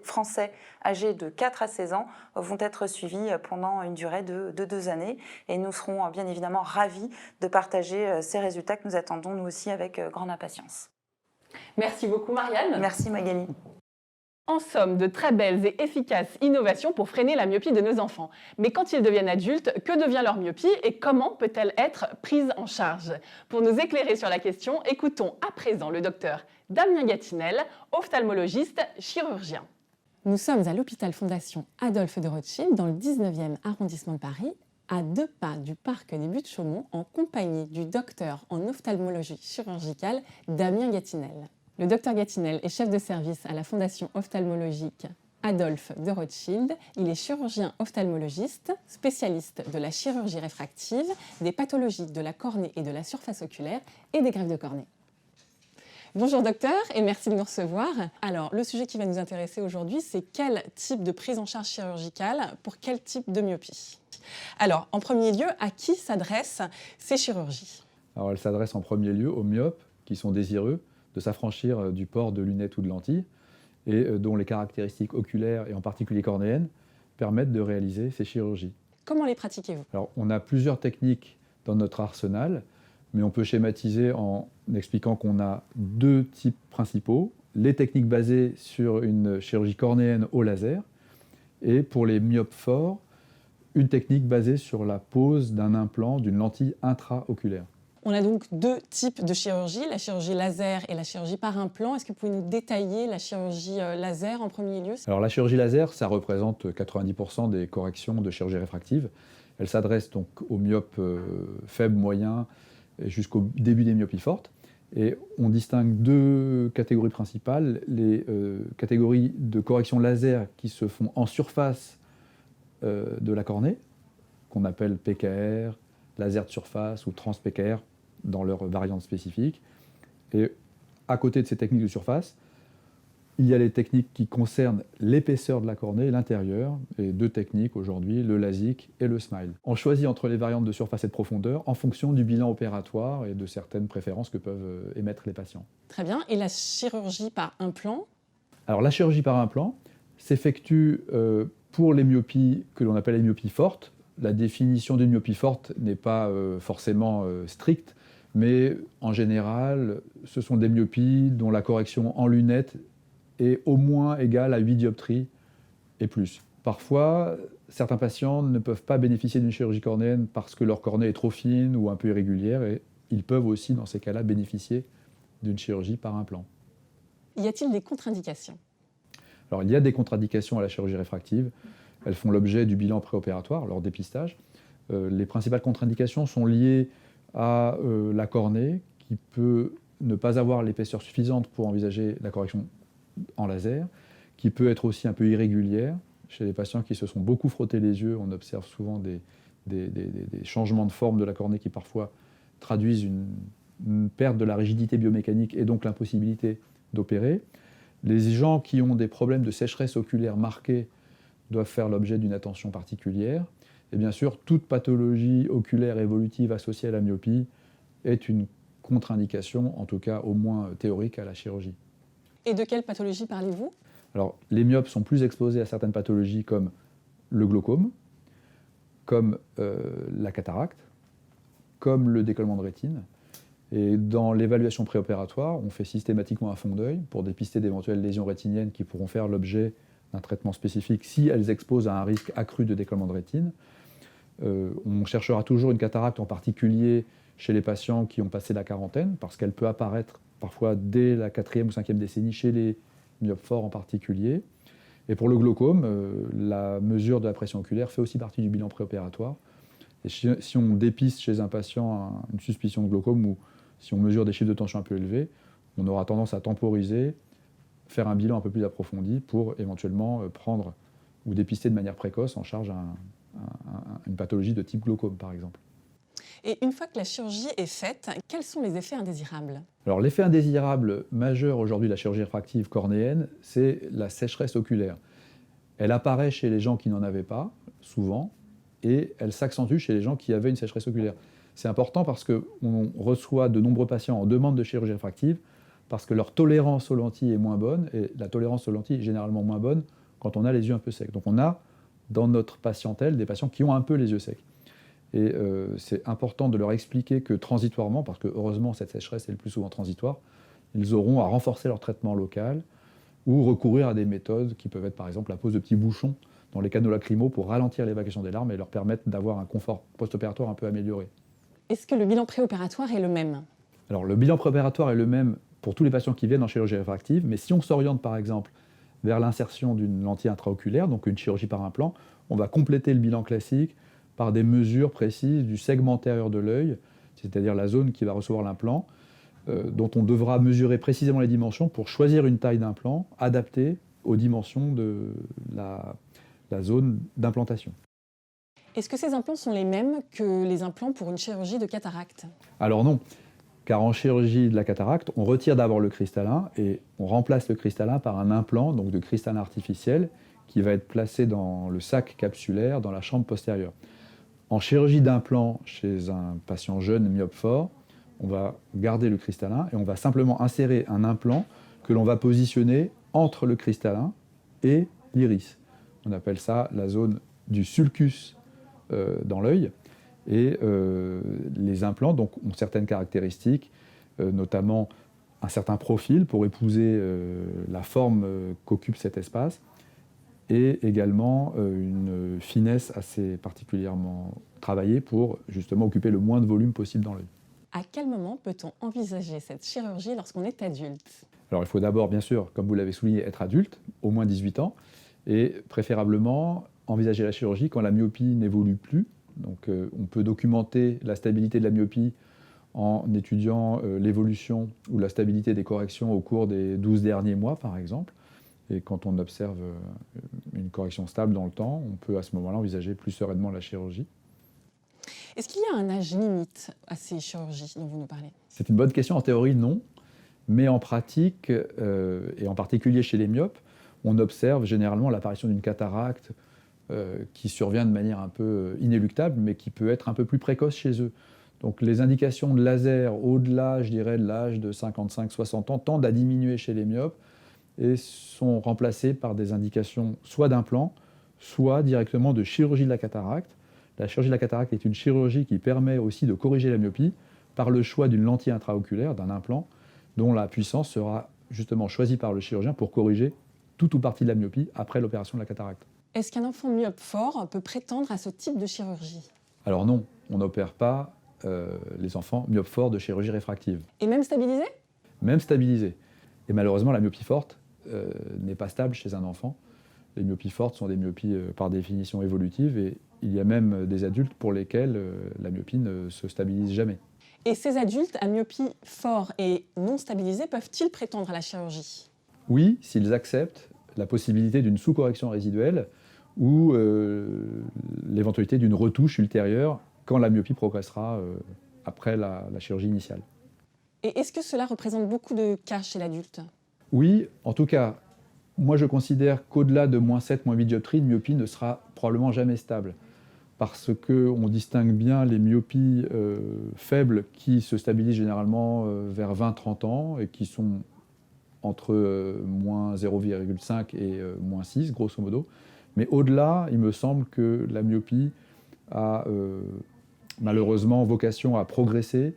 Speaker 4: français âgés de 4 à 16 ans vont être suivis pendant une durée de 2 années. Et nous serons bien évidemment ravis de partager ces résultats que nous attendons nous aussi avec grande impatience.
Speaker 1: Merci beaucoup Marianne.
Speaker 4: Merci Magali.
Speaker 1: En somme, de très belles et efficaces innovations pour freiner la myopie de nos enfants. Mais quand ils deviennent adultes, que devient leur myopie et comment peut-elle être prise en charge ? Pour nous éclairer sur la question, écoutons à présent le docteur Damien Gatinel, ophtalmologiste chirurgien.
Speaker 6: Nous sommes à l'hôpital Fondation Adolphe de Rothschild, dans le 19e arrondissement de Paris, à 2 pas du parc des Buttes-Chaumont, en compagnie du docteur en ophtalmologie chirurgicale Damien Gatinel. Le docteur Gatinel est chef de service à la Fondation ophtalmologique Adolphe de Rothschild. Il est chirurgien ophtalmologiste, spécialiste de la chirurgie réfractive, des pathologies de la cornée et de la surface oculaire et des greffes de cornée. Bonjour docteur et merci de nous recevoir. Alors, le sujet qui va nous intéresser aujourd'hui, c'est quel type de prise en charge chirurgicale pour quel type de myopie ? Alors, en premier lieu, à qui s'adressent ces chirurgies ?
Speaker 7: Alors, elles s'adressent en premier lieu aux myopes qui sont désireux de s'affranchir du port de lunettes ou de lentilles et dont les caractéristiques oculaires et en particulier cornéennes permettent de réaliser ces chirurgies.
Speaker 6: Comment les pratiquez-vous ?
Speaker 7: Alors, on a plusieurs techniques dans notre arsenal, mais on peut schématiser en expliquant qu'on a 2 types principaux. Les techniques basées sur une chirurgie cornéenne au laser et pour les myopes forts, une technique basée sur la pose d'un implant d'une lentille intraoculaire.
Speaker 6: On a donc 2 types de chirurgie, la chirurgie laser et la chirurgie par implant. Est-ce que vous pouvez nous détailler la chirurgie laser en premier lieu ?
Speaker 7: Alors la chirurgie laser, ça représente 90% des corrections de chirurgie réfractive. Elle s'adresse donc aux myopes faibles, moyens, jusqu'au début des myopies fortes. Et on distingue 2 catégories principales. Les catégories de correction laser qui se font en surface de la cornée, qu'on appelle PKR, laser de surface ou trans-PKR dans leur variante spécifique. Et à côté de ces techniques de surface, il y a les techniques qui concernent l'épaisseur de la cornée, l'intérieur, et 2 techniques aujourd'hui, le LASIK et le SMILE. On choisit entre les variantes de surface et de profondeur en fonction du bilan opératoire et de certaines préférences que peuvent émettre les patients.
Speaker 6: Très bien. Et la chirurgie par implant ?
Speaker 7: Alors la chirurgie par implant s'effectue pour les myopies que l'on appelle les myopies fortes. La définition d'une myopie forte n'est pas forcément stricte, mais en général, ce sont des myopies dont la correction en lunettes est au moins égale à 8 dioptries et plus parfois, certains patients ne peuvent pas bénéficier d'une chirurgie cornéenne parce que leur cornée est trop fine ou un peu irrégulière, et ils peuvent aussi, dans ces cas-là, bénéficier d'une chirurgie par implant.
Speaker 6: Y a-t-il des contre-indications?
Speaker 7: Alors, il y a des contre-indications à la chirurgie réfractive. Elles font l'objet du bilan préopératoire, leur dépistage. Les principales contre-indications sont liées à la cornée, qui peut ne pas avoir l'épaisseur suffisante pour envisager la correction en laser, qui peut être aussi un peu irrégulière. Chez les patients qui se sont beaucoup frottés les yeux, on observe souvent des changements de forme de la cornée qui parfois traduisent une perte de la rigidité biomécanique et donc l'impossibilité d'opérer. Les gens qui ont des problèmes de sécheresse oculaire marqués doivent faire l'objet d'une attention particulière. Et bien sûr, toute pathologie oculaire évolutive associée à la myopie est une contre-indication, en tout cas au moins théorique, à la chirurgie.
Speaker 6: Et de quelle pathologie parlez-vous?
Speaker 7: Alors, les myopes sont plus exposés à certaines pathologies comme le glaucome, comme la cataracte, comme le décollement de rétine. Et dans l'évaluation préopératoire, on fait systématiquement un fond d'œil pour dépister d'éventuelles lésions rétiniennes qui pourront faire l'objet d'un traitement spécifique si elles exposent à un risque accru de décollement de rétine. On cherchera toujours une cataracte en particulier chez les patients qui ont passé la quarantaine, parce qu'elle peut apparaître parfois dès la 4e ou 5e décennie chez les myopes forts en particulier. Et pour le glaucome, la mesure de la pression oculaire fait aussi partie du bilan préopératoire. Et si on dépiste chez un patient une suspicion de glaucome ou si on mesure des chiffres de tension un peu élevés, on aura tendance à temporiser, faire un bilan un peu plus approfondi pour éventuellement prendre ou dépister de manière précoce en charge une pathologie de type glaucome, par exemple.
Speaker 6: Et une fois que la chirurgie est faite, quels sont les effets indésirables?
Speaker 7: Alors, l'effet indésirable majeur aujourd'hui de la chirurgie réfractive cornéenne, c'est la sécheresse oculaire. Elle apparaît chez les gens qui n'en avaient pas, souvent, et elle s'accentue chez les gens qui avaient une sécheresse oculaire. C'est important parce qu'on reçoit de nombreux patients en demande de chirurgie réfractive parce que leur tolérance aux lentilles est moins bonne, et la tolérance aux lentilles est généralement moins bonne quand on a les yeux un peu secs. Donc on a dans notre patientèle des patients qui ont un peu les yeux secs. Et c'est important de leur expliquer que transitoirement, parce que heureusement cette sécheresse est le plus souvent transitoire, ils auront à renforcer leur traitement local ou recourir à des méthodes qui peuvent être par exemple la pose de petits bouchons dans les canaux lacrymaux pour ralentir l'évacuation des larmes et leur permettre d'avoir un confort post-opératoire un peu amélioré.
Speaker 6: Est-ce que le bilan préopératoire est le même?
Speaker 7: Alors le bilan préopératoire est le même pour tous les patients qui viennent en chirurgie réfractive, mais si on s'oriente par exemple vers l'insertion d'une lentille intraoculaire, donc une chirurgie par implant, on va compléter le bilan classique par des mesures précises du segment antérieur de l'œil, c'est-à-dire la zone qui va recevoir l'implant, dont on devra mesurer précisément les dimensions pour choisir une taille d'implant adaptée aux dimensions de la zone d'implantation.
Speaker 6: Est-ce que ces implants sont les mêmes que les implants pour une chirurgie de cataracte?
Speaker 7: Alors non, car en chirurgie de la cataracte, on retire d'abord le cristallin et on remplace le cristallin par un implant, donc de cristallin artificiel, qui va être placé dans le sac capsulaire, dans la chambre postérieure. En chirurgie d'implant, chez un patient jeune myope fort, on va garder le cristallin et on va simplement insérer un implant que l'on va positionner entre le cristallin et l'iris. On appelle ça la zone du sulcus dans l'œil. Et les implants donc, ont certaines caractéristiques, notamment un certain profil pour épouser la forme qu'occupe cet espace, et également une finesse assez particulièrement travaillée pour justement occuper le moins de volume possible dans l'œil.
Speaker 6: À quel moment peut-on envisager cette chirurgie lorsqu'on est adulte?
Speaker 7: Alors il faut d'abord, bien sûr, comme vous l'avez souligné, être adulte, au moins 18 ans, et préférablement envisager la chirurgie quand la myopie n'évolue plus. Donc on peut documenter la stabilité de la myopie en étudiant l'évolution ou la stabilité des corrections au cours des 12 derniers mois, par exemple. Et quand on observe une correction stable dans le temps, on peut à ce moment-là envisager plus sereinement la chirurgie.
Speaker 6: Est-ce qu'il y a un âge limite à ces chirurgies dont vous nous parlez?
Speaker 7: C'est une bonne question. En théorie, non. Mais en pratique, et en particulier chez les myopes, on observe généralement l'apparition d'une cataracte qui survient de manière un peu inéluctable, mais qui peut être un peu plus précoce chez eux. Donc les indications de laser au-delà, je dirais, de l'âge de 55-60 ans tendent à diminuer chez les myopes et sont remplacées par des indications soit d'implant, soit directement de chirurgie de la cataracte. La chirurgie de la cataracte est une chirurgie qui permet aussi de corriger la myopie par le choix d'une lentille intraoculaire, d'un implant, dont la puissance sera justement choisie par le chirurgien pour corriger toute ou partie de la myopie après l'opération de la cataracte.
Speaker 6: Est-ce qu'un enfant myope fort peut prétendre à ce type de chirurgie?
Speaker 7: Alors non, on n'opère pas les enfants myopes forts de chirurgie réfractive.
Speaker 6: Et même stabilisé?
Speaker 7: Même stabilisés. Et malheureusement, la myopie forte n'est pas stable chez un enfant. Les myopies fortes sont des myopies par définition évolutives et il y a même des adultes pour lesquels la myopie ne se stabilise jamais.
Speaker 6: Et ces adultes à myopie fort et non stabilisés peuvent-ils prétendre à la chirurgie?
Speaker 7: Oui, s'ils acceptent la possibilité d'une sous-correction résiduelle ou l'éventualité d'une retouche ultérieure quand la myopie progressera après la chirurgie initiale.
Speaker 6: Et est-ce que cela représente beaucoup de cas chez l'adulte?
Speaker 7: Oui, en tout cas, moi je considère qu'au-delà de -7, -8 dioptries, une myopie ne sera probablement jamais stable. Parce qu'on distingue bien les myopies faibles qui se stabilisent généralement vers 20-30 ans et qui sont entre -0,5 et -6, grosso modo. Mais au-delà, il me semble que la myopie a malheureusement vocation à progresser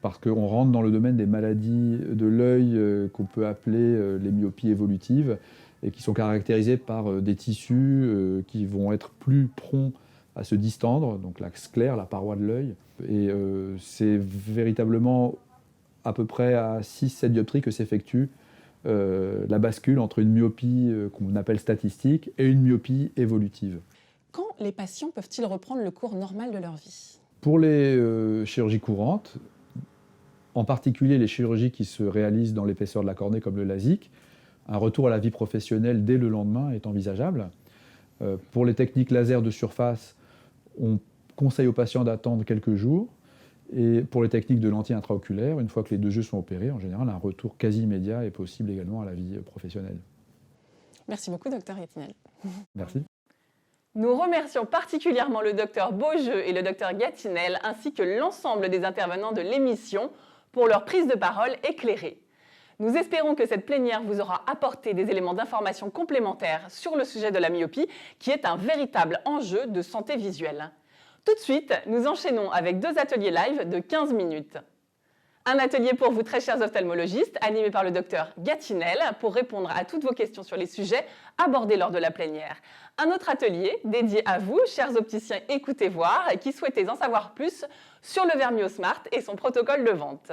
Speaker 7: parce qu'on rentre dans le domaine des maladies de l'œil qu'on peut appeler les myopies évolutives et qui sont caractérisées par des tissus qui vont être plus prompts à se distendre, donc la sclère, la paroi de l'œil. Et c'est véritablement à peu près à 6-7 dioptries que s'effectue la bascule entre une myopie qu'on appelle statistique et une myopie évolutive.
Speaker 6: Quand les patients peuvent-ils reprendre le cours normal de leur vie?
Speaker 7: Pour les chirurgies courantes, en particulier les chirurgies qui se réalisent dans l'épaisseur de la cornée comme le LASIK, un retour à la vie professionnelle dès le lendemain est envisageable. Pour les techniques laser de surface, on conseille aux patients d'attendre quelques jours. Et pour les techniques de lentilles intraoculaires, une fois que les deux yeux sont opérés, en général, un retour quasi immédiat est possible également à la vie professionnelle.
Speaker 6: Merci beaucoup, Dr Gatinel.
Speaker 7: Merci.
Speaker 1: Nous remercions particulièrement le Dr Beaujeu et le Dr Gatinel, ainsi que l'ensemble des intervenants de l'émission pour leur prise de parole éclairée. Nous espérons que cette plénière vous aura apporté des éléments d'information complémentaires sur le sujet de la myopie, qui est un véritable enjeu de santé visuelle. Tout de suite, nous enchaînons avec 2 ateliers live de 15 minutes. Un atelier pour vous, très chers ophtalmologistes, animé par le Dr Gatinel, pour répondre à toutes vos questions sur les sujets abordés lors de la plénière. Un autre atelier dédié à vous, chers opticiens écoutez voir, qui souhaitez en savoir plus sur le Vermio Smart et son protocole de vente.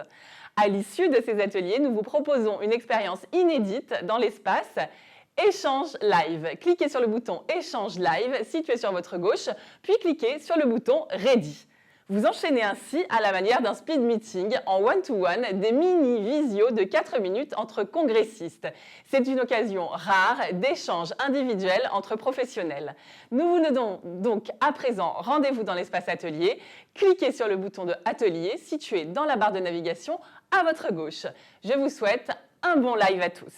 Speaker 1: À l'issue de ces ateliers, nous vous proposons une expérience inédite dans l'espace Échange live. Cliquez sur le bouton Échange live situé sur votre gauche, puis cliquez sur le bouton Ready. Vous enchaînez ainsi à la manière d'un speed meeting en one-to-one des mini-visios de 4 minutes entre congressistes. C'est une occasion rare d'échange individuel entre professionnels. Nous vous donnons donc à présent rendez-vous dans l'espace atelier. Cliquez sur le bouton de Atelier situé dans la barre de navigation à votre gauche. Je vous souhaite un bon live à tous.